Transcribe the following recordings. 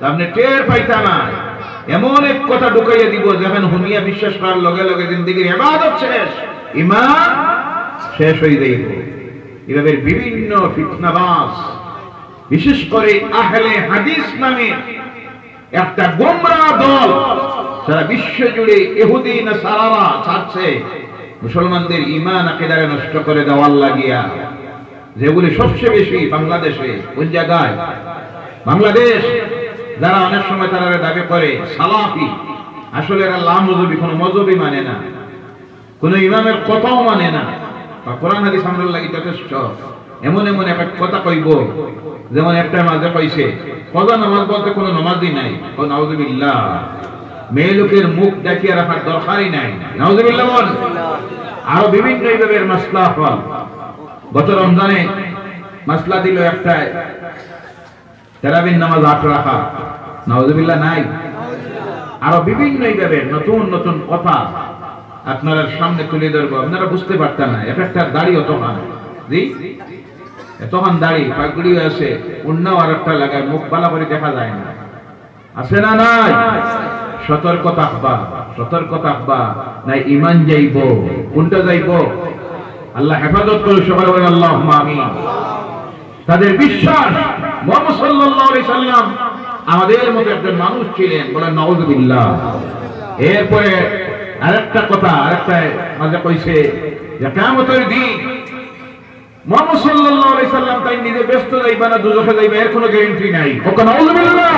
আপনি টের পাইতা না এমন এক কথা ঢুকাইয়া দিব যখন হুনিয়া বিশ্বাস করার লগে লগে জিন্দেগির ইবাদত শেষ, ঈমান শেষ হয়ে যাইব। এভাবে বিভিন্ন ফিতনাবাজ, বিশেষ করে আহলে হাদিস নামে একটা গোমরাহ দল সারা বিশ্ব জুড়ে ইহুদি নাসারারা ছাড়ছে মুসলমানদের ঈমান আকীদা নষ্ট করে দেওয়ার লাগিয়া। যেগুলি সবচেয়ে বেশি বাংলাদেশে, কোন জায়গায়? বাংলাদেশ। যারা অনেক সময় তারা দাবি করে সালাফি, আসলে এরা লামজবি, কোনো মজবি মানে না, কোন ইমামের কথাও মানে না, বা কোরআন হাদিস আমরার লাগি যথেষ্ট। এমন এমন এক কথা কইব, যেমন একটা মাঝে কইছে কজা নামাজ বলতে কোনো নামাজই নাই, ও নাউযুবিল্লাহ। মেয়ে লোকের মুখ দেখিয়ে রাখার দরকারই নাই, নাউযুবিল্লাহ বল। আরো বিভিন্ন এইভাবে মাসলা হল। গত রমজানে মাসলা দিল একটা তারাবির নামাজ ৮ রাখা, নাউযুবিল্লাহ নাই। আরো বিভিন্ন এইভাবে নতুন নতুন কথা আপনারা সামনে তুলে ধরবো, আপনারা বুঝতে পারতেন না। একটা দাড়ি অতখান, জি এতখান দাড়ি, পাগড়ি আছে, অন্যও আর একটা লাগায়, মুখ বালা করে দেখা যায় না, আছে না নাই? সতর্ক থাকবা, সতর্ক থাকবা, নাই ঈমান যাইব। কোনটা যাইব? আল্লাহ হেফাজত করুন, সবাই বলেন আল্লাহুম্মা আমিন। তাদের বিশ্বাস মুহাম্মদ সাল্লাল্লাহু আলাইহি সাল্লাম আমাদের মতো একজন মানুষ ছিলেন, বলেন নাউযুবিল্লাহ। এরপরে আরেকটা কথা, আরেকটা মাঝে কইছে যে কিয়ামতের দিন মুহাম্মদ সাল্লাল্লাহু আলাইহি সাল্লাম তাই নিজে ব্যস্ত যাইবা না দুজখে যাইবা, এর কোনো গ্যারান্টি নাই। নাউযুবিল্লাহ।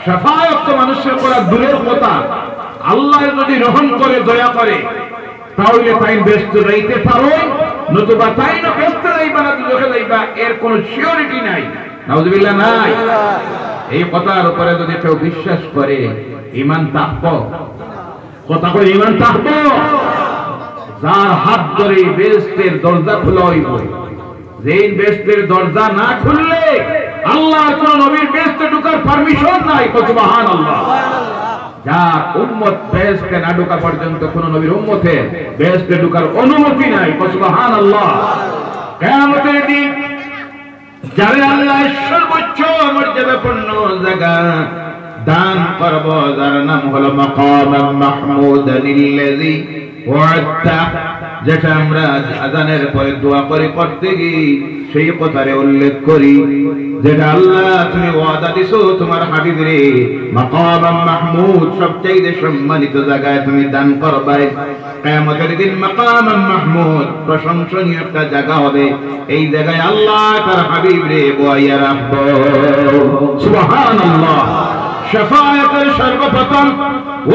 শাফাআত তো মানুষের করা দূরের কথা, আল্লাহ যদি রহম করে, দয়া করে, তাহলে তাই ব্যস্ত যাইতে পারো, নতুবা তাই না ব্যস্ত যাইবা না দুজখে যাইবা, এর কোনো সিওরিটি নাই। নাউযুবিল্লাহ নাই। এই কথার উপরে যদি কেউ বিশ্বাস করে, ঈমান থাকবো, কথা কই ঈমান থাকবো। যার হাত ধরে বেহেশতের দরজা খোলা হইব, যেই বেহেশতের দরজা না খুললে আল্লাহর কোন নবীর বেহেশতে ঢোকার পারমিশন নাই। সুবহানাল্লাহ। যার উম্মত বেহেশতে না ঢোকা পর্যন্ত কোন নবীর উম্মতের বেহেশতে ঢোকার অনুমতি নাই। সুবহানাল্লাহ। কিয়ামতের দিন যারে আল্লাহ সর্বোচ্চ মর্যাদাপূর্ণ জায়গা দান করব, যার নাম হলো মাকাম মাহমুদানিল্লাযী ওয়া'আদতা, যেটা আমরা আযানের পরে দোয়া করে পড়তে গিয়ে সেই কথারে উল্লেখ করি, যেটা আল্লাহ তুমি ওয়াদা দিছো তোমার হাবিবরে, মাকাম মাহমুদ, সবচেয়ে সম্মানিত জায়গায় তুমি দান করবে। কিয়ামতের দিন মাকাম মাহমুদ প্রশংসনীয় একটা জায়গা হবে, এই জায়গায় আল্লাহ তার হাবিবরে বয়াইয়া রাখবো। সুবহানাল্লাহ। শাফায়াতের সর্বপ্রথম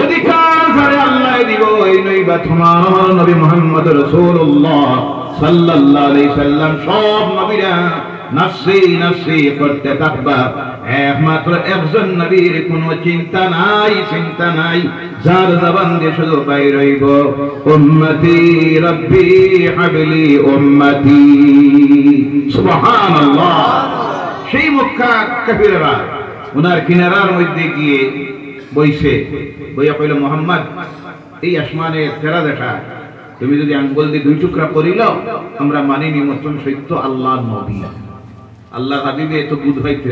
অধিকার যারে আল্লাহ দিব, এই নইবা তোমার নবী মুহাম্মদ রাসূলুল্লাহ সাল্লাল্লাহু আলাইহি সাল্লাম। সব নবীরা নাফসি নাফসি করতে থাকবা, একমাত্র একজন নবীর কোনো চিন্তা নাই, চিন্তা নাই, যার জবান দিয়ে শুধু বাইর হইব উম্মতি রব্বি হাবলি উম্মতি। সুবহানাল্লাহ। সেই মক্কা কাফিররা উনার কিনারার মধ্যে গিয়ে বইছে, বইয়া কইল মুহাম্মদ, এই আসমানের ফেরা দেখা তুমি যদি আঙ্গুল দিয়ে 2 টুকরা করিল, আমরা মানিনি মতন সত্য আল্লাহর নবী, আল্লাহর হাবিবে তো বুঝ হইতে,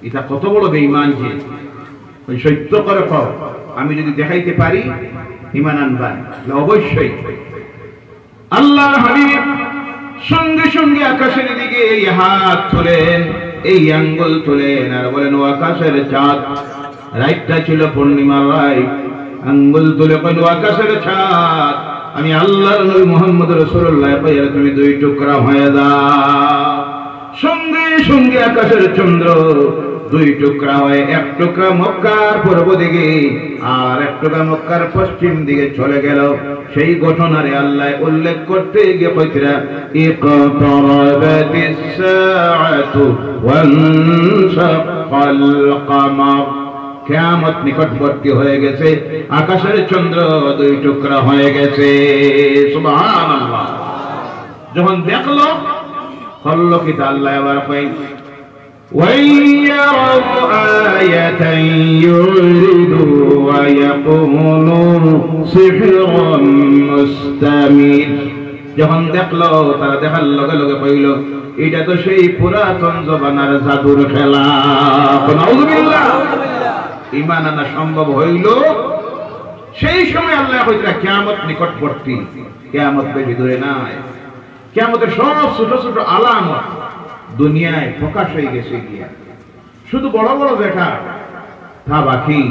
এটা কত বড় বেঈমান যে ওই সত্য করে কও, আমি যদি দেখাইতে পারি ঈমান আনবা। অবশ্যই আল্লাহর হাবিব সঙ্গে সঙ্গে আকাশের দিকে এই হাত তোলেন, এই আঙ্গুল তোলেন, আর বলেন ও আকাশের চাঁদ, রাইটটা ছিল পূর্ণিমার রাইট, আঙ্গুল তুলে কইল আকাশের চাঁদ, আমি আল্লাহর নবী মুহাম্মদ রাসূলুল্লাহ পাইয়া তুমি 2 টুকরা হয়ে দাও। সঙ্গে সঙ্গে আকাশের চন্দ্র 2 টুকরা হয়, 1 টুকরা মক্কার পূর্ব দিকে আর 1 টুকরা মক্কার পশ্চিম দিকে চলে গেল। সেই ঘটনারে আল্লাহ উল্লেখ করতে গিয়ে কইতরা ইকতারাবাতিস সাআতু ওয়ানশাক্কাল কমার, কিয়ামত নিকটবর্তী হয়ে গেছে, আকাশের চন্দ্র 2 টুকরা হয়ে গেছে। সুবহানাল্লাহ। যখন দেখলো করলো কি, আল্লাহ আবার কই وَيَرَوْا آيَةً يُعْرِضُوا وَيَقُولُوا سِحْرٌ مُسْتَمِرٌ। যখন দেখলো তারা দেখার লগে লগে কইল এটা তো সেই পুরাতন জমানার জাদুর খেলা। নাউযুবিল্লাহ। ঈমান আনা সম্ভব হইল সেই সময়। আল্লাহ কইরা কিয়ামত নিকটবর্তী, কিয়ামত বেশি দূরে নাই। কিয়ামতের সব ছোট ছোট আলামত দুনিয়ায় প্রকাশ হয়ে গেছে গিয়া, শুধু বড় বড় দেখা তা বাকি।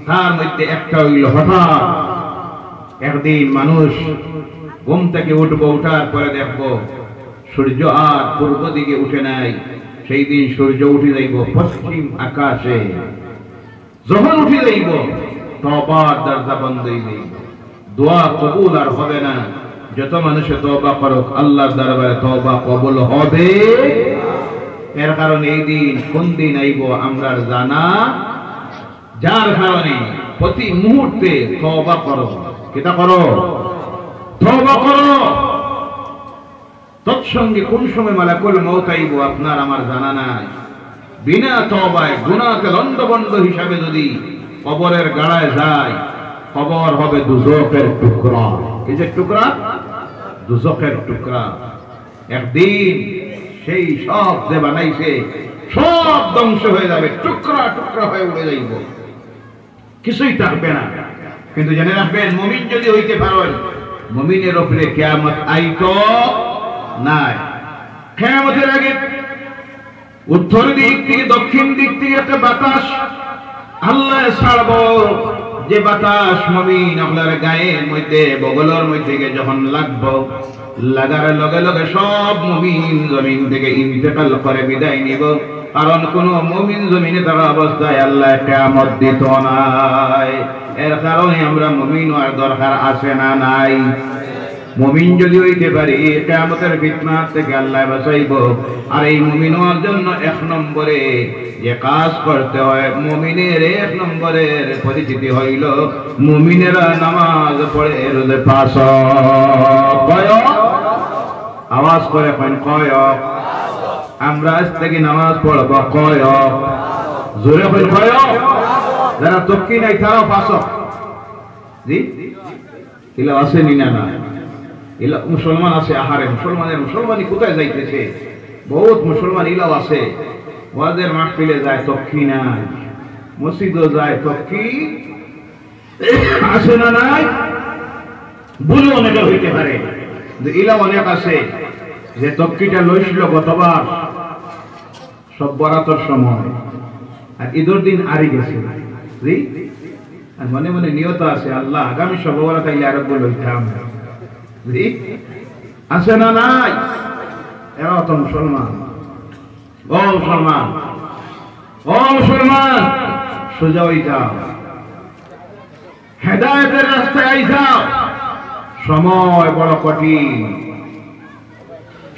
তার মধ্যে একটা হইল হঠাৎ একদিন মানুষ ঘুম থেকে উঠবো, উঠার পরে দেখবো সূর্য আর পূর্ব দিকে উঠে নাই। সেই দিন সূর্য উঠে যাইব পশ্চিম আকাশে। যখন উঠে যাইব তওবার দরজা বন্ধ হয়ে যাইব, দোয়া কবুল আর হবে না। যত মানুষে তওবা করুক আল্লাহর দরবারে তওবা কবুল হবে। এর কারণে এই দিন কোন দিন আইব আমরা জানা, যার কারণে প্রতি মুহূর্তে তওবা করো। কিটা করো? তওবা করো। তৎসঙ্গে কোন সময় মালাকুল মউত আইব আপনার আমার জানা নাই। বিনা তওবায় গুনাহকে লন্ডভন্ড হিসাবে যদি কবরের গাড়ায় যায়, কবর হবে দুজকের টুকরা। এই যে টুকরা, দুজকের টুকরা। একদিন সেই সব যে বানাইছে সব ধ্বংস হয়ে যাবে, টুকরা টুকরা হয়ে উড়ে যাইব, কিছুই থাকবে না। কিন্তু জেনে রাখবেন, মুমিন যদি হইতে পারেন, মুমিনের উপরে কিয়ামত আইতো নাই। কিয়ামতের আগে উত্তর দিক থেকে দক্ষিণ দিক থেকে একটা বাতাস আল্লাহ ছাড়বো, যে বাতাস মুমিন আপনার গায়ের মধ্যে বগলের মধ্যে যখন লাগবো, লাগার লগে লগে সব মুমিন জমিন থেকে ইন্তেকাল করে বিদায় নিব। কারণ কোন মুমিন জমিনে থাকা অবস্থায় আল্লাহ কিয়ামত দিত নাই। এর কারণে আমরা মুমিন হওয়ার দরকার আছে না নাই? মুমিন যদি হইতে পারি কিয়ামতের ফিতনা থেকে আল্লাহ বাঁচাইব। আর এই মুমিন হওয়ার জন্য এক নম্বরে যে কাজ করতে হয়, মুমিনের এক নম্বরের পরিচিতি হইল মুমিনেরা নামাজ পড়ে রোজে পাঁচ ওয়াক্ত। আওয়াজ করে কয় কয় ওয়াক্ত? আমরা আজ থেকে নামাজ পড়ব কয় ওয়াক্ত? জোরে কয় কয় ওয়াক্ত? যারা তক্কি নাই তারাও পাঁচ ওয়াক্ত। জি এলা আছে নিনা না, এলা মুসলমান আছে। আহারে মুসলমানই কোথায় যাইতেছে? বহুত মুসলমান ইলাও আছে, ওয়াজের মাহফিলে যায় তক্কি নাই, মসজিদও যায় তক্কি আছে না নাই? ভুল অনেক হইতে পারে, ইলা অনেক আছে যে তক্কিটা লইছিল গতবার সব বরাতর সময়, আর ঈদের দিন আরি গেছে। আর মনে মনে নিয়ত আছে আল্লাহ আগামী সব বরাত আইলে আরো লইতাম। আছে না নাই? এরাও তো মুসলমান। ও মুসলমান, ও মুসলমান, সোজা হয়ে যাও, হেদায়েতের রাস্তায় আই যাও। সময় বড় কঠিন,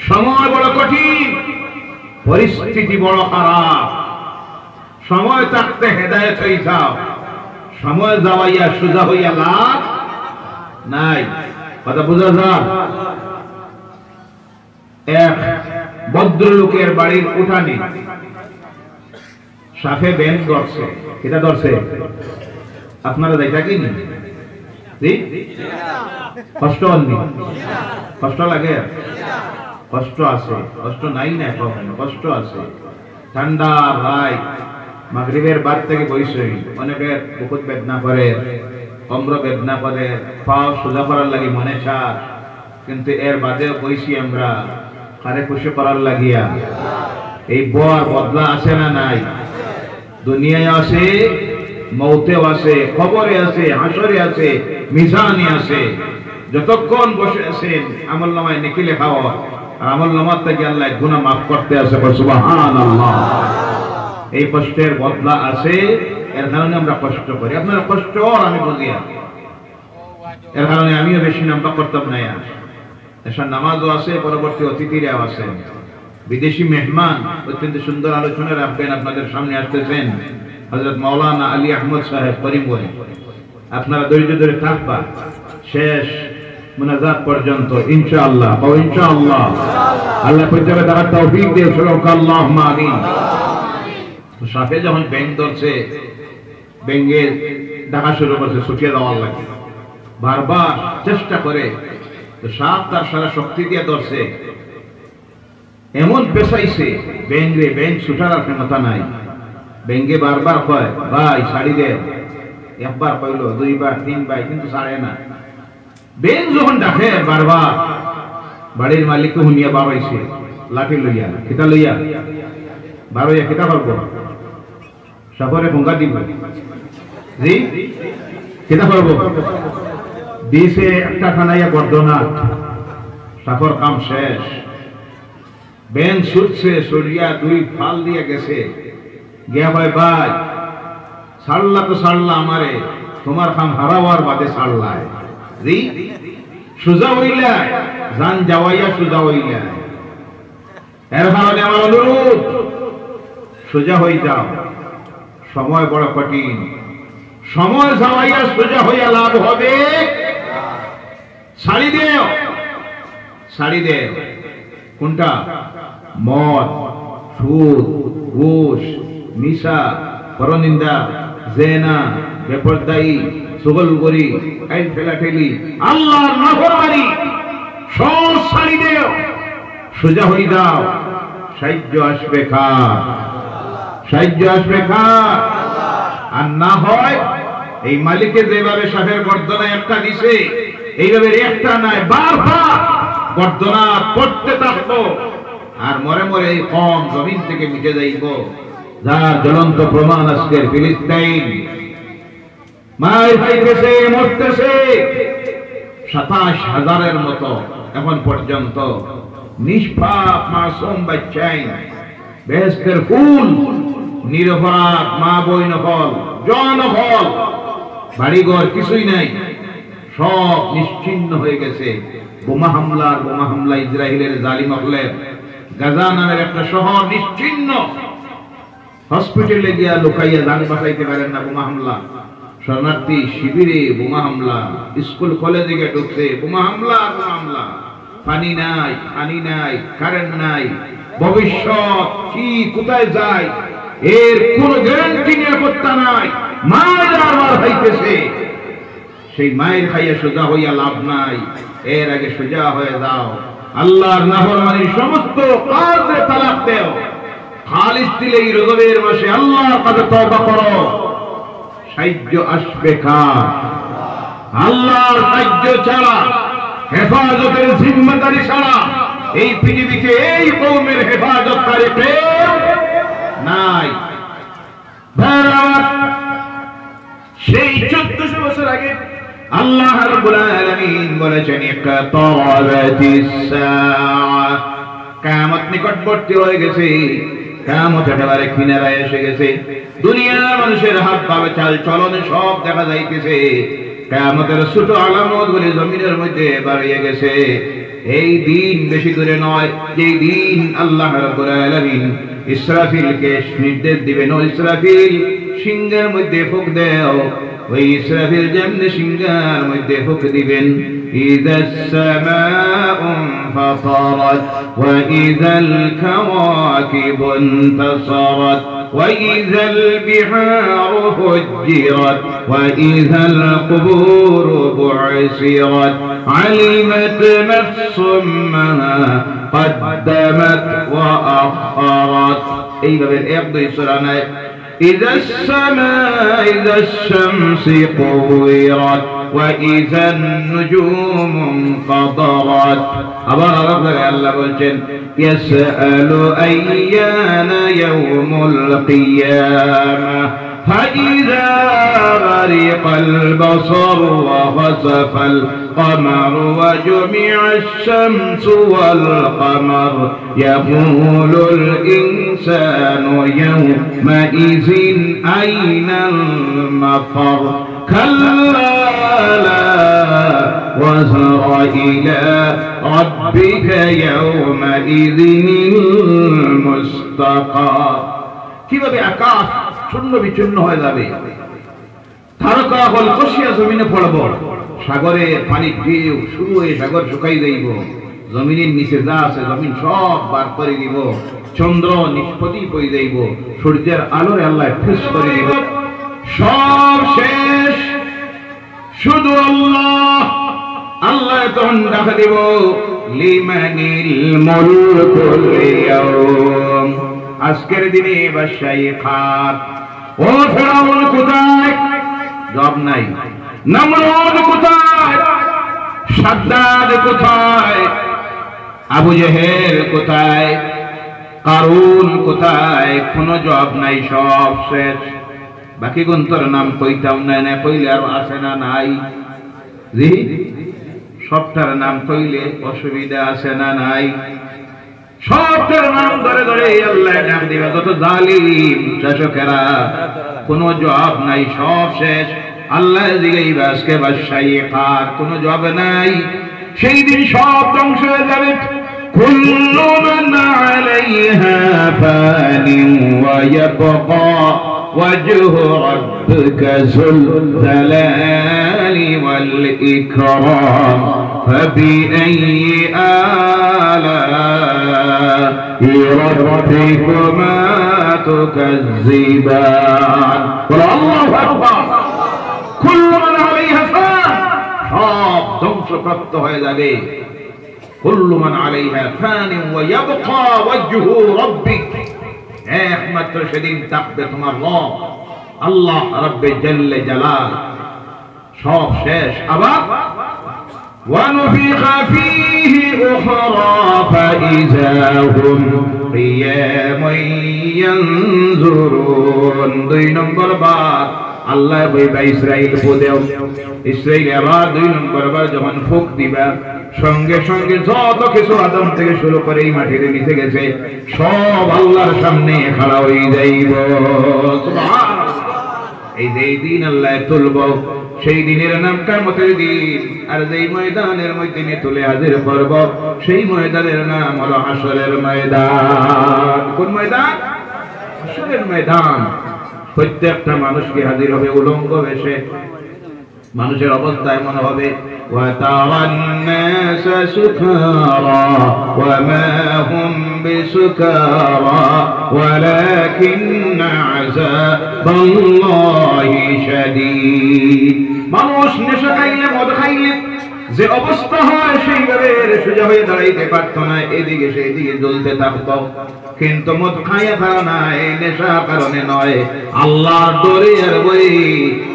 সময় বড় কঠিন, পরিস্থিতি বড় খারাপ। সময় থাকতে হেদায়েত হয়ে যাও, সময় যাওয়াইয়া সোজা হইয়া লাভ নাই। কথা বোঝা যায়? এক ভদ্রলোকের বাড়ির উঠানে সাপে ব্যাং ধরছে। এটা ধরছে, আপনারা দেখা কিনি? কষ্ট হননি? কষ্ট লাগে? কষ্ট আছে, কষ্ট নাই না, কষ্ট আছে। ঠান্ডা রাত, মাগরিবের বাদ থেকে বইছে, অনেকের বুকুত বেদনা করে, কমর বেদনা করে, পাও সোজা করার লাগি মনে চায়, কিন্তু এর বাদেও বইছি আমরা কারে খুশি করার লাগিয়া। এই বর বদলা আছে না নাই? দুনিয়ায় আছে, মৌতেও আছে, কবরে আছে, হাসরে আছে, মিজানে আছে। যতক্ষণ বসে আছেন আমলনামায় নেকি লেখা হয়, আর আমলনামার থেকে আল্লাহ গুনাহ মাফ করতে আছে। সুবহানাল্লাহ। এই কষ্টের বদলা আছে, এর কারণে আমরা কষ্ট করি। আপনারা কষ্ট আর আমি বুঝি, এর কারণে আমিও বেশি নাম্বার করতাম না। এসব নামাজও আছে, পরবর্তী অতিথিরাও আছে। বিদেশি মেহমান অত্যন্ত সুন্দর আলোচনা রাখবেন, আপনাদের সামনে আসতেছেন হযরত মাওলানা আলী আহমদ সাহেব করিমগঞ্জ। আপনারা ধৈর্য ধরে থাকবা শেষ মুনাজাত পর্যন্ত ইনশাআল্লাহ। ও ইনশাআল্লাহ, আল্লাহ পরিচয় দেওয়ার তৌফিক দেন। আল্লাহুম্মা আমিন। সাপে যখন ব্যাং ধরছে, ব্যাঙের ডাকা শুরু করছে, ছুটিয়ে দেওয়ার লাগে। বারবার চেষ্টা করে তো সাপ তার সারা শক্তি দিয়ে ধরছে, এমন পেশাইছে ব্যাং ছুটার আর ক্ষমতা নাই। ব্যাঙ্গে বারবার কয় ভাই ছাড়ি দে, একবার কইল, দুইবার, তিনবার, কিন্তু ছাড়ে না। ব্যাং যখন ডাকে বারবার, বাড়ির মালিককে হুনিয়া বাবাইছে লাঠি লইয়া, কিতা লইয়া বারোইয়া কিতা করবো, সাপরে ভঙ্গা দিব, জি কিতা করবো, দিছে একটা খানাইয়া গর্দনা, সাপর কাম শেষ। ব্যাং ছুটছে, সরিয়া দুই ফাল দিয়ে গেছে, গিয়া ভাই ভাই ছাড়লা তো ছাড়লা আমারে, তোমার কাম হারাবার বাদে ছাড়লায়, জি সোজা হইলা জান যাওয়াইয়া সোজা হইলা। এর কারণে আমার অনুরোধ, সোজা হয়ে যাও, সময় বড় কঠিন, সময় যাওয়াইয়া সোজা হইয়া লাভ হবে। ছাড়ি দেও, ছাড়ি দেও কোনটা, মদ, সুদ, ঘুষ, নিশা, পরনিন্দা, জেনা, বেপরদায়ী, চগলগরি, আইন ফেলাঠেলি, আল্লাহর নাফরমানি সব ছাড়ি দেও, সোজা হয়ে যাও। সাহায্য আসবে কার, সাহায্য আসবে কার, আর না হয় এই মালিকে যেভাবে সাপের গর্দনায় একটা দিছে, এইভাবে একটা নাই বারবার গর্দনা করতে থাকবো, আর মরে মরে এই কম জমিন থেকে মিটে যাইব। যার জ্বলন্ত প্রমাণ আজকের ফিলিস্তিন, মায়ের খাইতেছে, মরতেছে 27,000-এর মতো এখন পর্যন্ত নিষ্পাপ মাসুম বাচ্চাই, বেহেশতের ফুল, নিরপরাধ মা বই নকল, জনকল, বাড়িঘর কিছুই নাই, সব নিশ্চিহ্ন হয়ে গেছে। বোমা হামলা ইসরায়েলের জালিম হলের গাজা নামের একটা শহর নিশ্চিহ্ন, হসপিটালে গিয়া লুকাইয়া জান বাঁচাইতে পারেন না, বোমা হামলা, শরণার্থী শিবিরে বোমা হামলা, স্কুল কলেজে গিয়ে ঢুকছে বোমা হামলা, পানি নাই, কারেন্ট নাই, ভবিষ্যৎ কি কোথায় যায় এর কোন গ্যারান্টি নিরাপত্তা নাই। মায়ের বারবার খাইতেছে, সেই মায়ের খাইয়া সোজা হইয়া লাভ নাই, এর আগে সোজা হয়ে যাও। আল্লাহর নাফরমানির সমস্ত কাজে তালাক দেও, খালিস দিলে এই রজবের মাসে আল্লাহর কাছে তওবা করো। সাহায্য আসবে কার, আল্লাহর সাহায্য ছাড়া, হেফাজতের জিম্মাদারি ছাড়া এই পৃথিবীতে এই কওমের হেফাজতকারী কেউ নাই। সেই 1400 বছর আগে আল্লাহ রাব্বুল আলামিন বলেছেন, ইকতারাবাতিস সাআ, কিয়ামত নিকটবর্তী হয়ে গেছে, কিয়ামত একেবারে কিনারায় এসে গেছে, দুনিয়ার মানুষের হাত পা চাল চলনে সব দেখা যাইতেছে, কিয়ামতের ছোট আলামত গুলি জমিনের মধ্যে বাড়িয়ে গেছে। এই দিন বেশি দূরে নয়, যে দিন আল্লাহ রাব্বুল আলামিন ইসরাফিলকে নির্দেশ দিবেন, ও ইসরাফিল সিংহের মধ্যে ফুঁক দেও। ওই ইসরাফিল যেমনি সিংহের মধ্যে ফুঁক দিবেন, ইযাস সামাউ ফাতারাত ওয়া ইযাল কাওয়াকিবু ইনতাসারাত ওয়া ইযাল বিহারু ফুজ্জিরাত ওয়া ইযাল কুবুরু বু'সিরাত আলিমাত নাফসুম মা قدمت وأخرت। এইভাবে 1-2 সূরা নাই। إذا السماء إذا الشمس كورت وإذا النجوم انقطرت। আবার আল্লাহ বলছেন, يسأل أيان يوم القيامة فإذا برق البصر وخسف القمر وجمع الشمس والقمر يقول الإنسان يومئذ أين المفر كلا لا وزر إلى ربك يومئذ المستقر। কিভাবে আকাশ শূন্য বিচ্ছিন্ন হয়ে যাবে, তারকা হল খসিয়া জমিনে পড়ব, সাগরে পানি ঢেউ শুরু হয়ে সাগর শুকাই যাইব, জমিনের নিচে যা আছে জমিন সব বার করে দিব, চন্দ্র নিষ্পত্তি হয়ে যাইব, সূর্যের আলোয় আল্লাহ ঠুস করে দিব, সব শেষ, শুধু আল্লাহ আল্লাহ তখন ডাক দিব লিমানিল মুলকুল ইয়াউম, আজকের দিনে বাদশাহী খার। ও ফেরাউন কোথায়? জবাব নাই। নমরুদ কোথায়? সাদ্দাদ কোথায়? আবু জেহেল কোথায়? কারুন কোথায়? কোনো জবাব নাই, সব শেষ। বাকি গুন্তর নাম কইতাম না, না কইলে আর আছে না নাই? জি, সবটার নাম কইলে অসুবিধা আছে না নাই? সবটার নাম ধরে ধরে আল্লাহ নাম দিবে। যত জালিম শাসকেরা, কোনো জবাব নাই, সব শেষ। আল্লাহ জিগাইবে আজকে বাদশাহী কার? কোনো জবাব নাই। সেই দিন সব ধ্বংস হয়ে যাবে। কুল্লু মান আলাইহা ফানিন ওয়া ইয়াবকা ওয়াজহু রাব্বিকা যুল জালালি ওয়াল ইকরাম ফাবিআইয়ি আলাই রাব্বিকুমা তুকাজ্জিবান। আল্লাহু আকবার। কুল্লু মান আলাইহা ফান, সব ধ্বংসপ্রাপ্ত হয়ে যাবে। কুল্লু মান আলাইহা ফান ওয়া ইয়াবকা ওয়াজহু রাব্বিক, একমাত্র সেদিন থাকবে তোমার রব আল্লাহ রাব্বে জাল্লে জালাল। সব শেষ। আবার ওয়ানুফিখা ফীহি উখরা ফাইযা হুম কিয়ামুন ইয়ানজুরুন। 2 নম্বর বার আল্লাহ বইবা ইসরাইল বদেও, ইসরাইল আবার 2 নম্বর বার যখন ফুক দিবা, সঙ্গে সঙ্গে যত কিছু আদম থেকে শুরু করে এই মাটির নিচে গেছে সব আল্লাহর সামনে খাড়া হয়ে যাইব। সুবহানাল্লাহ। এই যে দিন আল্লাহ তুলব, সেই দিনের নাম কিয়ামতের দিন। আর যেই ময়দানের মধ্যে নিয়ে তুলে হাজির করব, সেই ময়দানের নাম হলো হাসরের ময়দান। কোন ময়দান? হাসরের ময়দান। প্রত্যেকটা মানুষকে হাজির হবে উলঙ্গ বেশে। মানুষের অবস্থা এমন হবে وَتَرَى النَّاسَ سُكَارَى وَمَا هُمْ بِسُكَارَى وَلَكِنَّ عَذَابَ اللَّهِ شَدِيدٌ। মানুষ নেশা খাইলে, মদ খাইলে যে অবস্থা হয় সেইভাবে সোজা হয়ে দাঁড়াইতে পারতো না, এদিকে সেদিকে জ্বলতে থাকতো। কিন্তু মদ খাইয়া ফেলা না, এই নেশার কারণে নয়, আল্লাহর ডরে আর বই।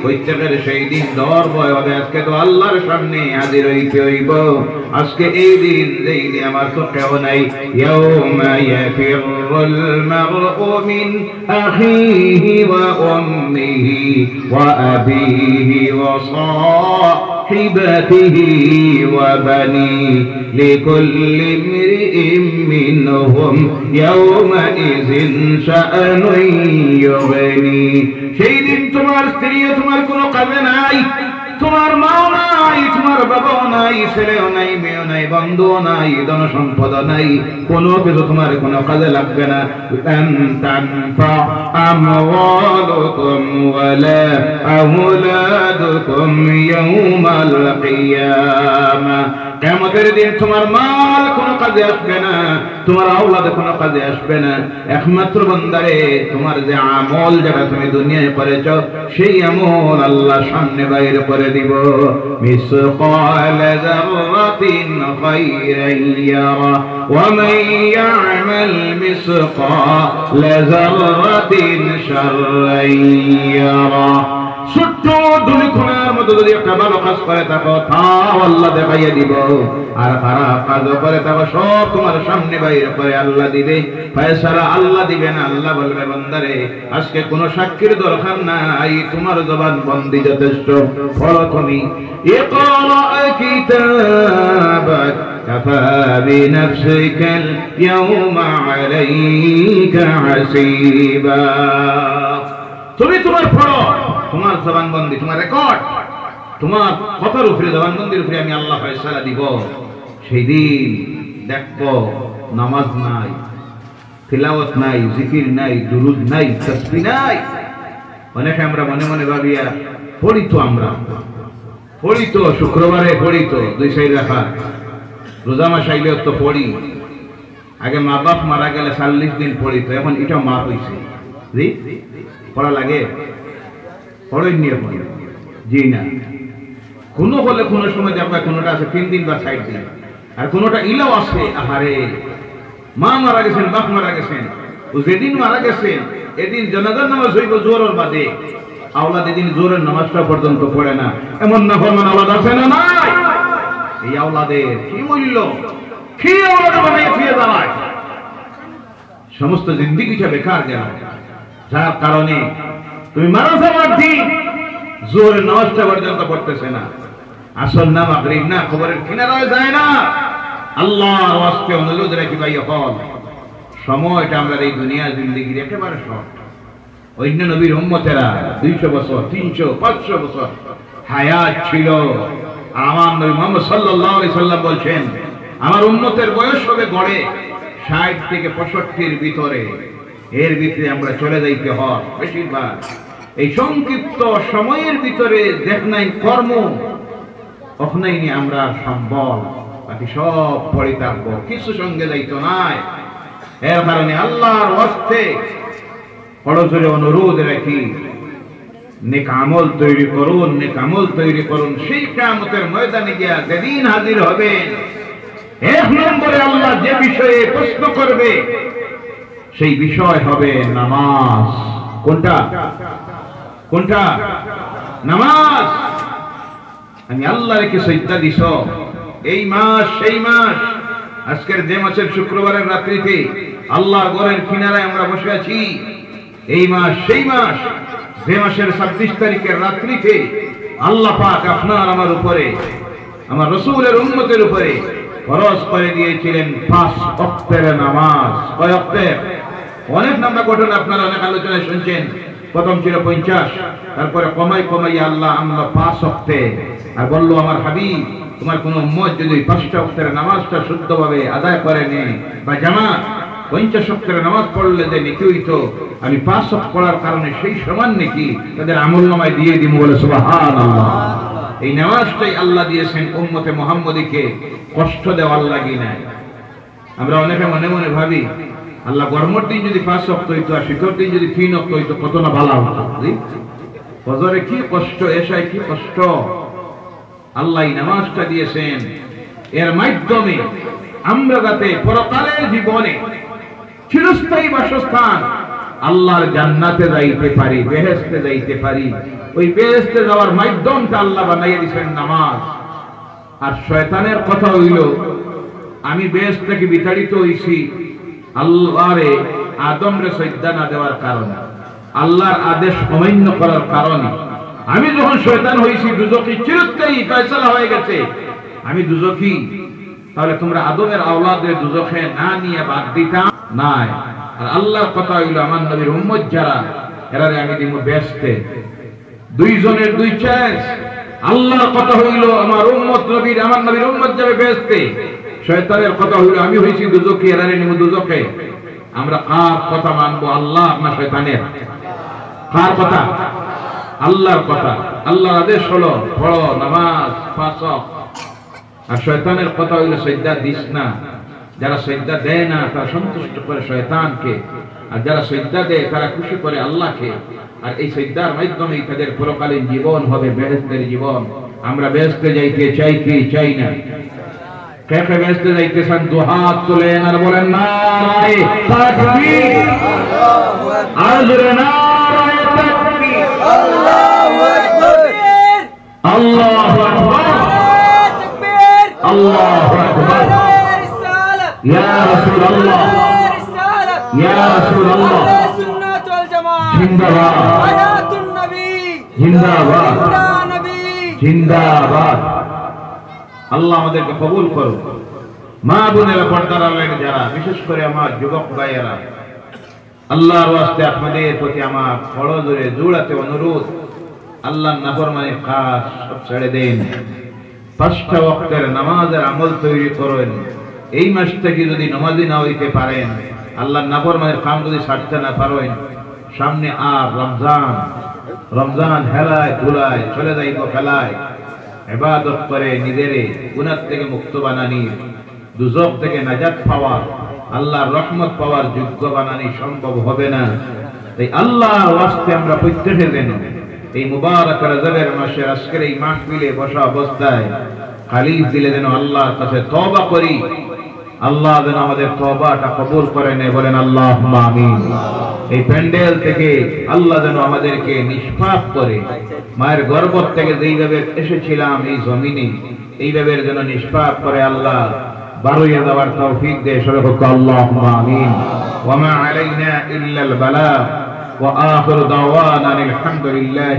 প্রত্যেকের সেই দিন ডর ভয় হবে। আজকে তো আল্লাহর সামনে হাজির হইতে হইব। আজকে এই দিন, যেই দিন আমার তো কেউ নাই। ইয়াউমা ইয়াফিরুল মারউ মিন আখিহি ওয়া উম্মিহি ওয়া আবিহি ওয়া সাহিবাতিহি ওয়া বানি লিকুল্লি ইমরিইম মিনহুম ইয়াউমাইযিন শাআনুন ইউগনি। সেই দিন তোমার স্ত্রী, তোমার কোনো কাজে নাই, তোমার মাও নাই, তোমার বাবাও নাই, ছেলেও নাই, মেয়েও নাই, বন্ধুও নাই, ধন সম্পদ নাই, কোনো কিছু তোমার কোনো কাজে লাগবে না। লান তানফা আমওয়ালুকুম ওয়ালা আওলাদুকুম ইয়াউমাল কিয়ামাহ। কিয়ামতের দিন তোমার মাল কোনো কাজে আসবে না, তোমার আওলাদ কোনো কাজে আসবে না। একমাত্র বান্দারে তোমার যে আমল, যেটা তুমি দুনিয়ায় করেছো, সেই আমল আল্লাহ সামনে বাইর করে দিব। মিসকাল যাররাতিন খায়রান ইয়ারা ওয়া মান ইয়ামাল মিসকাল যাররাতিন শাররান ইয়ারা। ছোট্ট দুলিখনার মতো যদি একটা ভালো কাজ করে থাকো, তাও আল্লাহ দেখাইয়া দিব। আর খারাপ কাজ করে থাকো, সব তোমার সামনে বাইরে করে আল্লাহ দিবে। ফয়সালা আল্লাহ দিবে না। আল্লাহ বলবে, বান্দারে আজকে কোনো সাক্ষীর দরকার নাই, তোমার জবান বন্দি যথেষ্ট। পড়ো তুমি। ইকরা কিতাবাক কাফা বিনাফসিকাল ইয়াউমা আলাইকা হাসিবা। তুমি তোমার পড়ো, তোমার জবানবন্দি, তোমার রেকর্ড, তোমার কথার উপরে, জবানবন্দির উপরে আমি আল্লাহ ফয়সালা দিব। সেই দিন দেখবো নামাজ নাই, তিলাওয়াত নাই, জিকির নাই, দুরুদ নাই, তাসবিহ নাই। অনেকে আমরা মনে মনে ভাবিয়া পড়ি তো, আমরা পড়ি তো, শুক্রবারে পড়ি তো 2 সাইড রাখা, রোজা মাস আইলেও তো পড়ি। আগে মা বাপ মারা গেলে 40 দিন পড়ি তো, এখন এটা মা হইছে। জি, পড়া লাগে? পড়েন নিয়ে পড়ি? জি না। কোনো হলে কোনো সময় দেখবা কোনোটা আছে 3 দিন বা 4 দিন, আর কোনোটা ইলাও আছে। আহারে মা মারা গেছেন, বাপ মারা গেছেন, ও যেদিন মারা গেছেন এদিন জানাজার নামাজ হইব জোরের বাদে, আওলাদ এদিন জোরের নামাজটা পর্যন্ত পড়ে না। এমন নাফরমান আওলাদ আছে না নাই? এই আওলাদের কি মূল্য, কি আওলাদ বানাই ফিরে দাঁড়ায়, সমস্ত জিন্দেগিটা বেকার গেল। যার কারণে তুমি মারা যাওয়ার দিন জোরের নামাজটা পর্যন্ত পড়তেছে না, আসর না মাগরিব না খবরের কিনারায় যায় না। আল্লাহর ওয়াস্তে অনুরোধ রাখি ভাই, হল সময়টা আমরা এই দুনিয়ার জিন্দেগির একেবারে শর্ট। অন্য নবীর উম্মতেরা 200 বছর 300 500 বছর হায়াত ছিল। আমার নবী মুহাম্মদ সাল্লাল্লাহু আলাইহি সাল্লাম বলছেন, আমার উম্মতের বয়স হবে গড়ে 60 থেকে 65 ভিতরে, এর ভিতরে আমরা চলে যাইতে হয়। বেশিরভাগ এই সংক্ষিপ্ত সময়ের ভিতরে দেখ নাই কর্ম, ওখানেই আমরা সম্বল, বাকি সব পড়ে থাকবো, কিছু সঙ্গে যাইতো নাই। এর কারণে আল্লাহর ওয়াস্তে পরজোরে অনুরোধ রাখি, নেক আমল তৈরি করুন, নেক আমল তৈরি করুন। সেই কিয়ামতের ময়দানে গিয়া যেদিন হাজির হবেন, 1 নম্বরে আল্লাহ যে বিষয়ে প্রশ্ন করবে সেই বিষয় হবে নামাজ। কোনটা? কোনটা? নামাজ। আমি আল্লাহকে সিজদা দিছ, এই মাস সেই মাস, আজকের যে মাসের শুক্রবারের রাত্রিতে আল্লাহর ঘরের কিনারায় আমরা বসে আছি, এই মাস সেই মাস যে মাসের 26 তারিখের রাত্রিতে আল্লাহ পাক আপনার আমার উপরে, আমার রাসূলের উম্মতের উপরে ফরজ করে দিয়েছিলেন 5 ওয়াক্তের নামাজ। কয় ওয়াক্তের? অনেক নাম্বার ঘটনা আপনারা অনেক আলোচনায় শুনছেন। প্রথম ছিল 50, তারপরে কমাই কমাই আল্লাহ আমরা 5 ওয়াক্তে, আর বললো আমার হাবিব তোমার কোন উম্মত যদি 5টা ওয়াক্তের নামাজটা শুদ্ধভাবে আদায় করে নেয় বা জামাত 50 ওয়াক্তের নামাজ পড়লে যে নেকি হইতো, আমি 5 ওয়াক্ত পড়ার কারণে সেই সমান নেকি তাদের আমলনামায় দিয়ে দিব। বলে সুবহানাল্লাহ। এই নামাজটাই আল্লাহ দিয়েছেন উম্মতে মুহাম্মদীকে কষ্ট দেওয়ার লাগি নাই। আমরা অনেকে মনে মনে ভাবি আল্লাহ গরমের দিন যদি 5 ওয়াক্ত হইতো আর শীতের দিন যদি 3 ওয়াক্ত হইতো কত না ভালো হতো। ফজরে কি কষ্ট, এশায় কি কষ্ট। আল্লাহ এই নামাজটা দিয়েছেন, এর মাধ্যমে আমরা যাতে পরকালের জীবনে চিরস্থায়ী বাসস্থান আল্লাহর জান্নাতে যাইতে পারি, বেহেশতে যাইতে পারি। ওই বেহেশতে যাওয়ার মাধ্যমটা আল্লাহ বানাইয়া দিয়েছেন নামাজ। আর শয়তানের কথা হইল, আমি বেহেশ থেকে বিতাড়িত হইছি আল্লাহরে আদমরে সিজদা না দেওয়ার কারণে, আল্লাহর আদেশ অমান্য করার কারণে। আমি যখন শয়তান হইছি দুজকি চিরস্থায়ী ফয়সালা হয়ে গেছে, আমি দুজকি, তাহলে তোমরা আদমের আওলাদের দুজখে না নিয়ে বাদ দিতাম নাই। আর আল্লাহর কথা হইল, আমার নবীর উম্মত যারা এরারে আমি দিব বেহেশতে। দুইজনের দুই চয়েস। আল্লাহর কথা হইল আমার উম্মত নবীর, আমার নবীর উম্মত যাবে বেহেশতে। শয়তানের কথা হইল আমি হইছি দুজকি, এরারে নিব দুজখে। আমরা কার কথা মানবো, আল্লাহ না শয়তানের? কার কথা? আল্লাহর কথা। আল্লাহর আদেশ হলো পড়ো নামাজ 5 ওয়াক্ত। আর শয়তানের কথা হইল সিজদা দিস না। যারা সিজদা দেয় না তারা সন্তুষ্ট করে শয়তানকে, আর যারা সিজদা দেয় তারা খুশি করে আল্লাহকে। আর এই সিজদার মাধ্যমে তাদের পরকালীন জীবন হবে বেহেশতের জীবন। আমরা বেহেশতে যাইতে চাই কি চাই না? কে কে বেহেশতে যাইতে চান? দু হাত তোলেন আর বলেন নারে তাকবীর, আর জোরে নারে তাকবীর, আল্লাহু আকবার, আল্লাহু আকবার, আল্লাহু আকবার। ইয়া রাসূলুল্লাহ, ইয়া রাসূলুল্লাহ, সুন্নাত ওয়াল জামাত জিন্দাবাদ, হায়াতুন নবী জিন্দাবাদ, নবী জিন্দাবাদ। আল্লাহ আমাদেরকে কবুল করুন। মা বোনেরা, পর্দার আড়ালে যারা, বিশেষ করে আমার যুবক ভাইয়েরা, আল্লাহর ওয়াস্তে আপনাদের প্রতি আমার ফরজে জোড়াতে অনুরোধ, আল্লাহর নাফরমানির কাজ সব ছেড়ে দেন। 5টা ওয়াক্তের নামাজের আমল তৈরি করেন। এই মাস থেকে যদি নামাজি না হইতে পারেন, আল্লাহর নাফরমানির কাম যদি ছাড়তে না পারেন, সামনে আর রমজান, রমজান হেলায় ধুলায় চলে যাইব খেলায়। ইবাদত করে নিজের গুনাহ থেকে মুক্ত বানানি, দুজক থেকে নাজাত পাওয়া, আল্লাহর রহমত পাওয়ার যোগ্য বানানি সম্ভব হবে না। তাই আল্লাহর ওয়াস্তে আমরা প্রত্যেকে যেন এই মুবারক রজবের মাসের আজকের এই মাহফিলে বসা অবস্থায় খালিস দিলে যেন আল্লাহর কাছে তওবা করি, আল্লাহ যেন আমাদের তওবাটা কবুল করে নেয়, বলেন আল্লাহুম্মা আমিন। এই প্যান্ডেল থেকে আল্লাহ যেন আমাদেরকে নিষ্পাপ করে, মায়ের গর্ভ থেকে যেইভাবে এসেছিলাম এই জমিনে এইভাবে যেন নিষ্পাপ করে আল্লাহ বারোইয়া দেওয়ার তৌফিক দেয়। সবাই বলুন আল্লাহুম্মা আমিন। ওয়া মা আলাইনা ইল্লাল বালাগ ওয়া আখিরু দাওয়ানা আলহামদুলিল্লাহ।